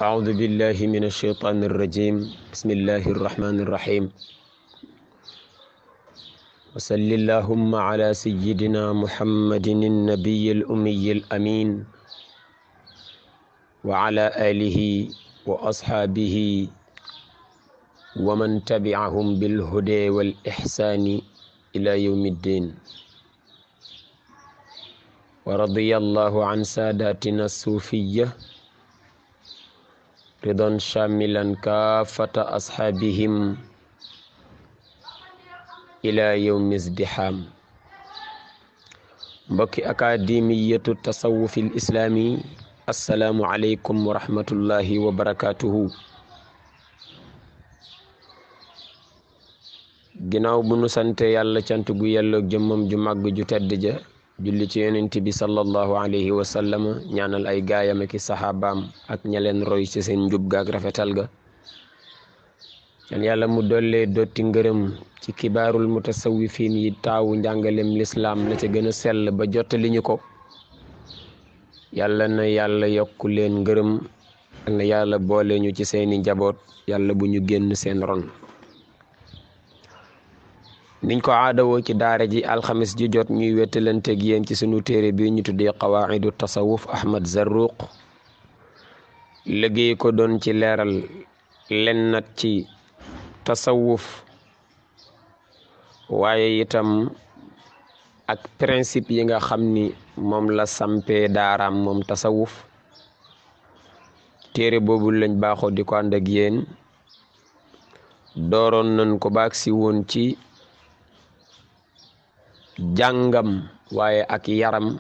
أعوذ بالله من الشيطان الرجيم بسم الله الرحمن الرحيم وصل اللهم على سيدنا محمد النبي الأمي الأمين وعلى آله وأصحابه ومن تبعهم بالهدى والإحسان إلى يوم الدين ورضي الله عن ساداتنا الصوفية رضا شاملا كافة أصحابهم إلى يوم ازدحام mbokki akademiyatu tasawuf al islami assalaamu aleykum wa rahmatullahi wa barakatuhu. ginnaaw bu nu sante yàlla cant gu yelloog jëmmam ju màgg ju tedd ja julli ci yonent bi sallallahu alayhi wa sallam ñaanal ay gaayam ak saxaabaam ak ña leen roy ci seen njub ga ak rafetal ga ñaan yàlla mu dollee dotti ngërëm ci kibaarul mutasawwifin yi taawu njàngalem lislaam la ca gën a sell ba jottali ñu ko. yàlla na yàlla yokku leen ngërëm ak na yàlla boole ñu ci seeni njaboot yàlla bu ñu génn seen ron. niñ ko aadawoo ci daara ji alxamis ji jot ñuy wettalanteeg yéen ci sunu téere bi ñu tuddee qawaa'idu tasawuf Ahmad Zarruq liggéey ko doon ci leeral lennat ci tasawuf waaye itam ak principe yi nga xam ni moom la sampee daaraam moom tasawuf. téere boobu lañ baaxoo di ko ànd ak yéen dooroon nañ ko baag si woon ci jàngam waaye ak yaram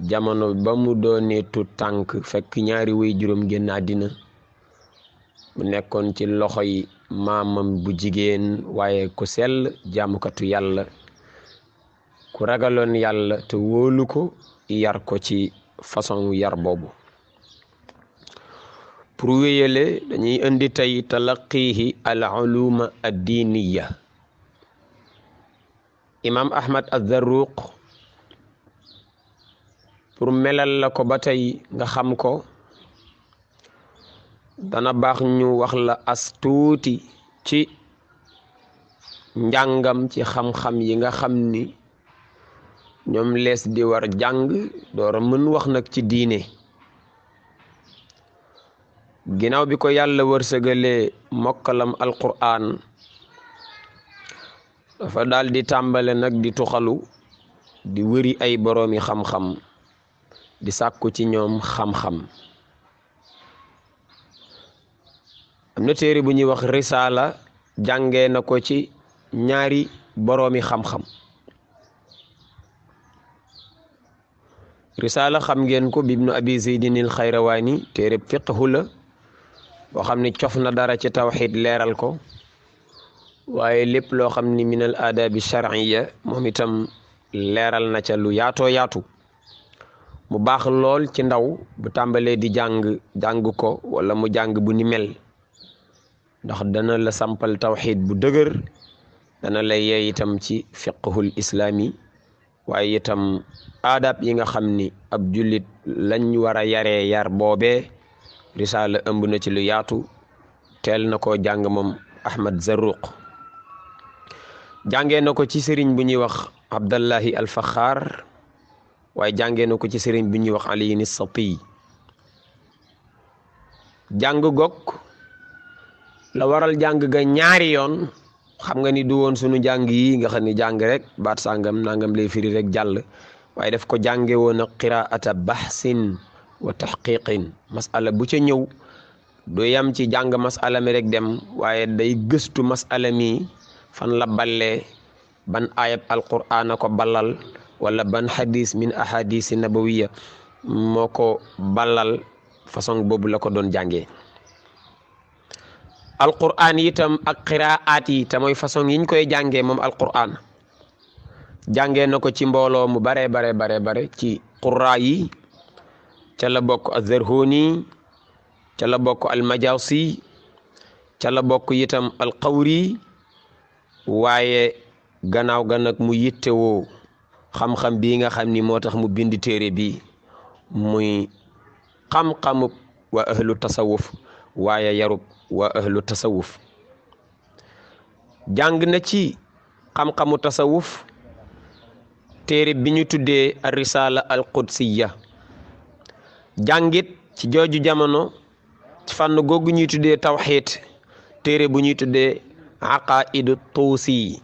jamono ba mu doonee tu tànk fekk ñaari way juróom génn àddina mu nekkoon ci loxoy maamam bu jigéen waaye ku sell jaamukatu yàlla ku ragaloon yàlla te wóolu ko yar ko ci façon yar boobu. pour wéyale dañuy indi tey talaqihi al uluma ad diiniya. imam Ahmad Az-Zarruq pour melal la ko ba tey nga xam ko dana baax ñu wax la as tuuti ci njàngam ci xam-xam yi nga xam ni ñoom lees di war jàng doora mën wax nag ci diine. ginnaaw bi ko yàlla wërsëgalee mokkalam alquran dafa daal di tàmbale nag di tuxalu di wëri ay boroomi xam-xam di sàkku ci ñoom xam-xam. am na téere bu ñuy wax risaala jàngee na ko ci ñaari boroomi xam-xam. risaala xam ngeen ko bi ibnu abi zeydin al xayrawaani téere fiqhu la boo xam ni cof na dara ci tawxid leeral ko waaye lépp loo xam ni min al aadaabi shar'iyya moom itam leeral na ca lu yaatoo yaatu. mu baax lool ci ndaw bu tàmbalee di jàng ko wala mu jàng bu ni mel ndax dana la sampal tawxid bu dëgër dana la yee itam ci fiqhul islaami waaye itam aadab yi nga xam ni ab jullit lañ war a yaree yar boobee risaala ëmb na ci lu yaatu teel na koo jàng moom Ahmad Zarruq. jàngee na ko ci sëriñ bu ñuy wax Abdallahi al-Fakhar waaye jàngee na ko ci sëriñ bu ñuy wax Ali as-Sati. jàng gog la waral jàng ga ñaari yoon xam nga ni du woon sunu jàng yi nga xam ni jàng rek baat sàngam nangam lay firi rek jàll waaye daf ko jànge woon a qiraata bahsin wa tahqiqin. masala bu ca ñëw du yam ci jàng masala mi rek dem waaye day gëstu masala mi fan la ballee ban ayab alqur'aan a ko ballal wala ban hadis min ahadisi nabawiya moo ko ballal. façon boobu la ko doon jàngee. alqur'aan itam ak qiraat yi te mooy façon yiñ koy jàngee moom alqur'aan jàngee na ko ci mbooloo mu bare ci qurra yi ca la bokk az-Zarhuni ca la bokk al-Majasi ca la bokk itam al-Qawri waaye gannaaw ga nag mu yittewoo xam-xam bii nga xam ni moo tax mu bind téere bi muy xam-xamu waa ahlu tasawuf waaye yarub waa ahlu tasawuf. jàng na ci xam-xamu tasawuf téere bi ñu tuddee ar-risala al-qudsiya, jàngit ci jooju jamono ci fànn googu ñuy tuddee tawxiid téere bu ñuy tuddee aqaidu tuusi.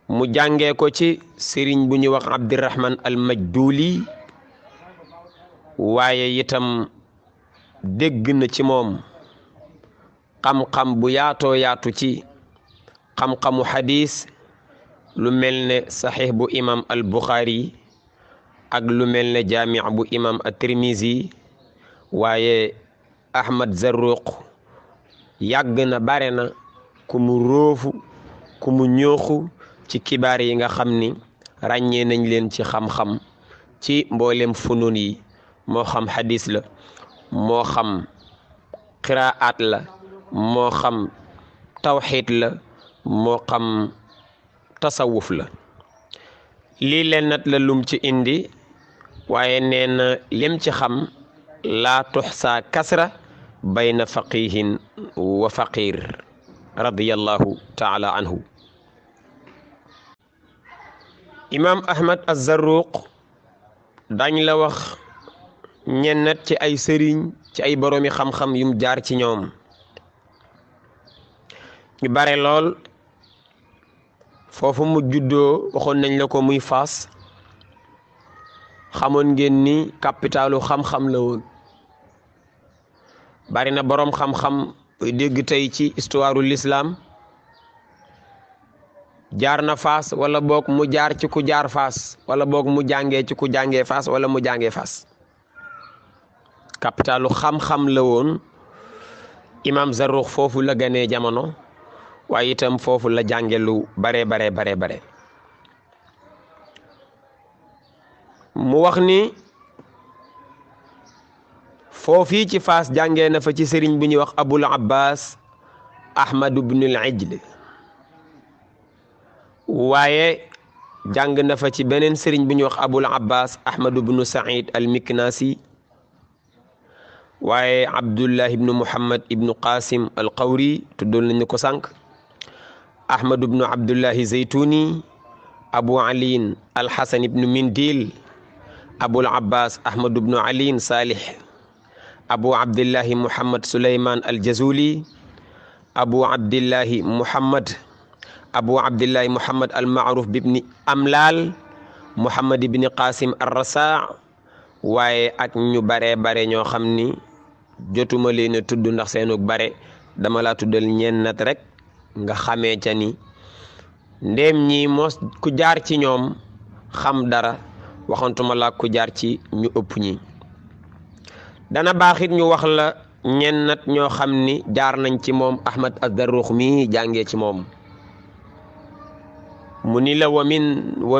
mu jàngee ko ci sëriñ bu ñuy wax Abdirahman al-Majduli, waaye itam dégg na ci moom xam-xam bu yaatoo yaatu ci xam-xamu xadis, lu mel ne saxiix bu imam al Buxaari ak lu mel ne jaami bu imam at-Tirmizi. waaye Ahmad Zarruq yàgg na bare na ku mu róofu ku mu ñooxu ci kibaar yi nga xam ni ràññee nañ leen ci xam-xam ci mboolem funun yi, moo xam xadis la, moo xam qiraat la, moo xam tawxiid la, moo xam tasawuf la. lii leen nat la lum ci indi, waaye nee na lim ci xam laa tuxsa kasra bayna faqihin wa faqir radiyallahu taala anhu. imam Ahmad az-Zarruq dañ la wax ñennat ci ay sëriñ ci ay boroomi xam-xam yum jaar ci ñoom ñu bare lool. foofu mu juddoo waxoon nañ la ko muy Faas, xamoon ngeen ni capitalu xam-xam la woon. bari na boroom xam-xam dégg tey ci histoire l'islam jaar na Faas, wala boog mu jaar ci ku jaar Faas, wala boog mu jàngee ci ku jàngee Faas, wala mu jàngee Faas. capitalu xam-xam la woon. imam Zarruq foofu la ganee jamono, waaye itam foofu la jànge lu bare. mu wax ni foofii ci Faas jàngee na fa ci sëriñ bu ñuy wax Abul Abbas Ahmad ibn al-Ijl, waaye jàng na fa ci beneen sëriñ bu ñuy wax Abul Abbas Ahmad ibn Saïd al-Miknasi, waaye Abdullah ibn Muhammad ibn Qasim al-Qawri tuddoon nañu ko sànq, Ahmad ibn Abdullahi Zaytuni, Abu Ali al-Hasan ibn Mindil, Abul Abbas Ahmad ibn Ali Salih, Abu Abdillahi Muhammad Suleyman al-Jazuli, Abu Abdillahi Muhammad al-Ma'ruf bibni Amlal, Muhammad ibn Qasim ar-Rasa', waaye ak ñu bare ñoo xam ni jotuma leen a tudd ndax seenug bare, dama laa tuddal ñennat rek nga xamee ca ni ndéem ñi mos ku jaar ci ñoom xam dara, waxantuma la ku jaar ci ñu ëpp ñi. dana baaxit ñu wax la ñennat ñoo xam ni jaar nañ ci moom Ahmad az-Zarruq mi jàngee ci moom. mu ni la wa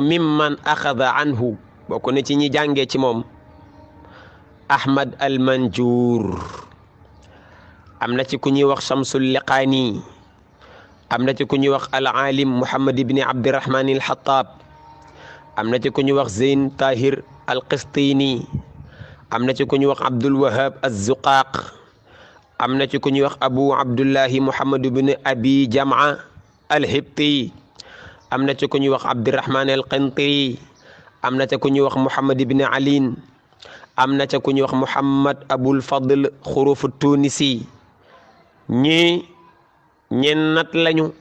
mimman axada anhu, bokk na ci ñi jàngee ci moom Ahmad al-Manjur, am na ci ku ñuy wax Shamsul Liqaani, am na ci ku ñuy wax al-Alim Muhammad ibn Abdirahman al-Hattab, am na ci ku ñuy wax Zeyn Tahir al-Qistini, am na ci ku ñuy wax Abdul Wahab az-Zuqaq, am na ci ku ñuy wax Abu Abdullahi Muhammad ibn Abi Jam'a al-Hibti, am na ci ku ñuy wax Abdirahman al-Qintiri, am na ci ku ñuy wax Muhammad ibn Ali, am na ca ku ñuy wax Muhammad Abul Fadl Xuruf Tunisi. ñii ñennat lañu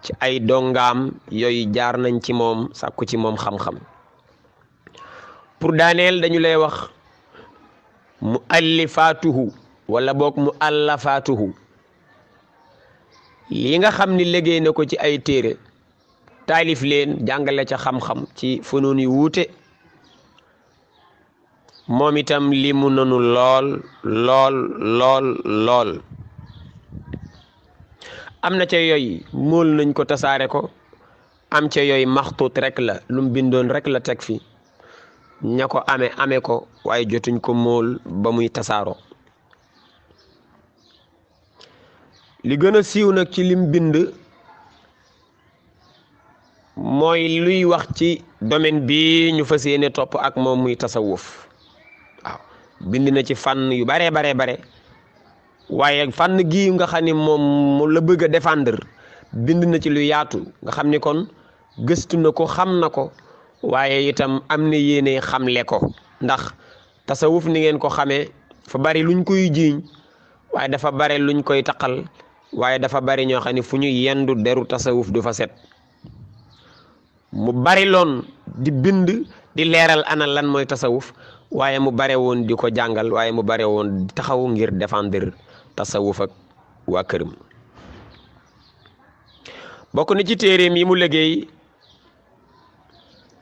ci ay dongaam yooyu jaar nañ ci moom sàkku ci moom xam-xam. pour daaneel dañu lay wax mu allifaatuhu wala boog mu allafaatuhu, li nga xam ni liggéey na ko ci ay téere taalif leen jàngale ca xam-xam ci funuun yu wuute, moom itam li mu nanu lool. am na ca yooyu mool nañ ko tasaare ko, am ca yooyu maxtuut rek la lum bindoon rek la teg fi, ña ko ame ko waaye jotuñ ko mool ba muy tasaaroo. li gën a siiw nag ci lim bind mooy luy wax ci domaine bi ñu fas yéene topp ak moom muy tasawuf. waaw bind na ci fànn yu bare waaye fànn gi nga xam ne moom la bëgg a défendre bind na ci lu yaatu nga xam ni kon gëstu na ko xam na ko waaye itam am na yéene xamle ko ndax tasawuf ni ngeen ko xamee fa bari luñ koy jiiñ waaye dafa bari luñ koy taqal waaye dafa bari ñoo xam ne fu ñu yendu deru tasawuf du fa set mu bari loon di bind di leeral ana lan mooy tasawuf waaye mu bare woon di ko jàngal waaye mu bare woon di taxaw ngir défendre tasawuf ak waa këram bokk na ci téeréem yi mu liggéey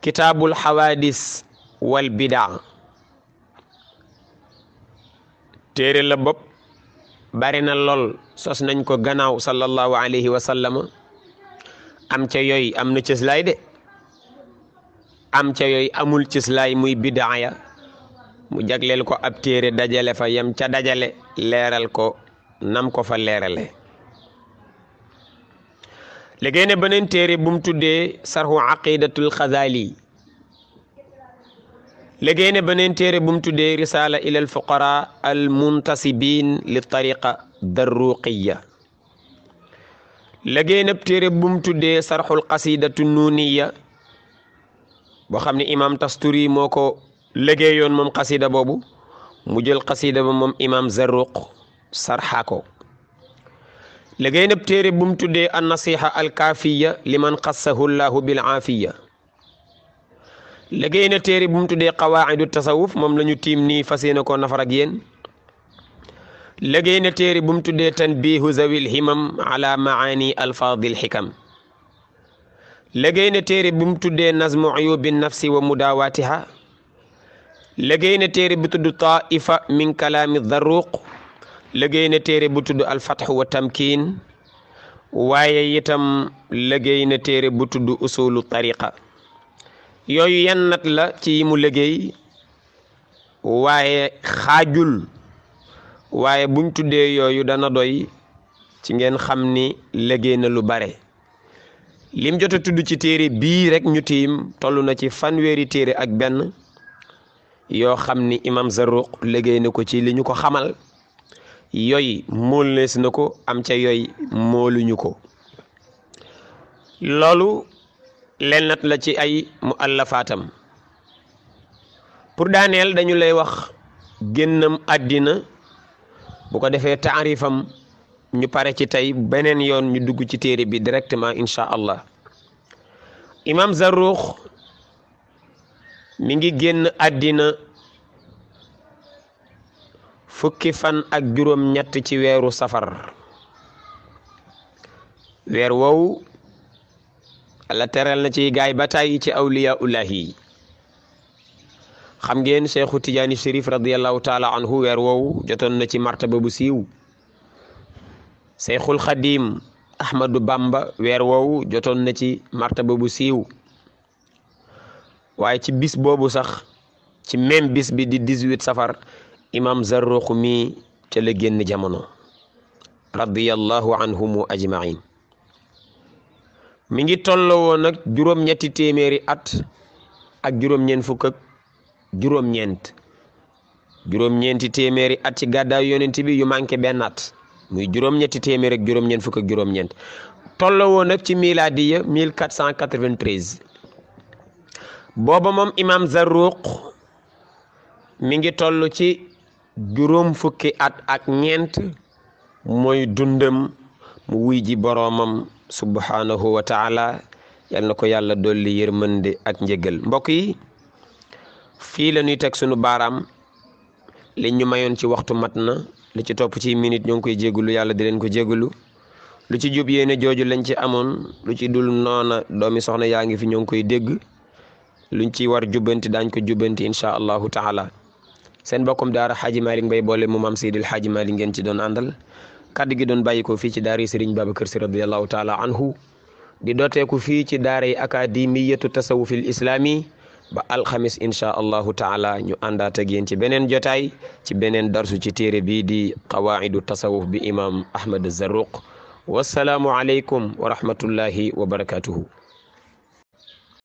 kitaabul xawaadis wal bidaa téere la bopp bari na lool sos nañ ko gannaaw sallallahu alayhi wa sallam am ca yooyu am na cëslaay de am ca yooyu amul cëslaay muy bidaa ya mu jagleel ko ab téere dajale fa yam ca dajale leeral ko nam ko fa leerale léegi ne beneen téere bu mu tuddee sarhu aqidatul xazali léegi ne beneen téere bu mu tuddee risala ila al fuqara al muntasibin li tariqa darruqiya léegi ne téere bu mu tuddee sarxul qasidatu nuniya boo xam ne imam Tasturi moo ko liggéeyoon moom qasida boobu mu jël qasida ba moom imam Zarruq sarxa ko léegi nag téere bu mu tuddee an nasiha al kaafiya liman xassahu llahu bil aafiya léegi nag téere bu mu tuddee qawaidu tasawuf moom la ñu tiim nii fas yéene koo nafar ak yéen léegi nag téere bu mu tuddee tanbihu zawil himam ala maani alfaadil xikam léegi nag téere bu mu tuddee nazmu uyubi nafsi wa mudaawatiha léegi nag téere bu tudd taifa min kalaami Zarruq liggéey na téere bu tudd alfatxu wa tamkin waaye itam liggéey na téere bu tudd usulu tariqa yooyu yannat la ci mu liggéey waaye xaajul waaye buñ tuddee yooyu dana doy ci ngeen xam ni liggéey na lu bare lim jot a tudd ci téere bii rek ñu tiim toll na ci fanweeri téere ak benn yoo xam ni imam Zarruq liggéey na ko ci li ñu ko xamal yooyu mool nees na ko am ca yooyu mooluñu ko loolu lennat la ci ay muallafaatam pour daaneel dañu lay wax génnam àddina bu ko defee taarifam ñu pare ci tey beneen yoon ñu dugg ci téere bi directement incha allah imam Zarruq mi ngi génn àddina fukki fan ak juróom ñett ci weeru safar weer woowu Allah teral na ci gaay ba tàyyi ci awliya ullahi xam ngeen Cheikhu Tidiane Chérif radiyallahu taala anhu weer woowu jotoon na ci martaba bu siiw Cheikhul Khadim Ahmadu Bamba weer woowu jotoon na ci martaba bu siiw waaye ci bis boobu sax ci même bis bi di 18 safar imam Zarruq mi ca la génn jamono radiyallahu anhum ajmain mi ngi tolloo woon nag juróom-ñetti téeméeri at ak juróom-ñeent fukk ak juróom-ñeent juróom-ñeenti téeméeri at ci gàddaay yonent bi yu manqué benn at muy juróom-ñetti téeméer ak juróom-ñeent fukk ak juróom-ñeent tolloo woon nag ci miladiya 1493 booba moom imam Zarruq mi ngi toll ci juróom fukki at ak ñeent mooy dundam mu wuy ji boroomam subhanahu wa taala yal na ko yàlla dolli yërmande ak njëgal mbokk yi fii la ñuy teg sunu baaraam li ñu mayoon ci waxtu mat na li ci topp ci minute ñoo ngi koy jégalu yàlla di leen ko jégalu lu ci jub yéene jooju lañ ci amoon lu ci dul noona doomi soxna yaa ngi fi ñoo ngi koy dégg luñ ci war jubbanti daañ ko jubbanti incha allahu taala seen bokkum daara Xaaji Malick Mbaye boole mu maam Seydil Xaaji Malick ngeen ci doon àndal kaddu gi doon bàyyi ko fii ci daara Serigne Babacar Sy radiyallahu taala anhu di dooteeku fii ci daara yi akademiyatu tasawufil islami ba alxamis incha allahu taala ñu àndaat ak yéen ci beneen jotaay ci beneen darsu ci téere bii di qawaidu tasawuf bi imam Ahmad Zarruq wassalaamu aleykum wa rahmatullahi wa barakatuhu